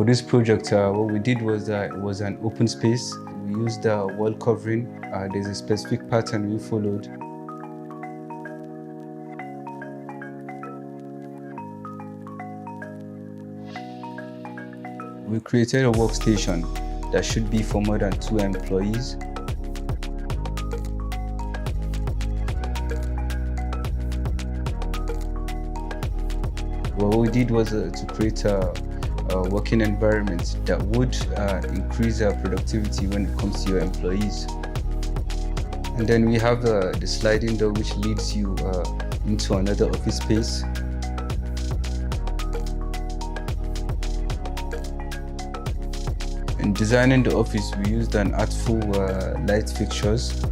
For this project, what we did was it was an open space. We used wall covering. There's a specific pattern we followed. We created a workstation that should be for more than 2 employees. What we did was to create a working environment that would increase productivity when it comes to your employees. And then we have the sliding door, which leads you into another office space. In designing the office, we used an artful light fixtures.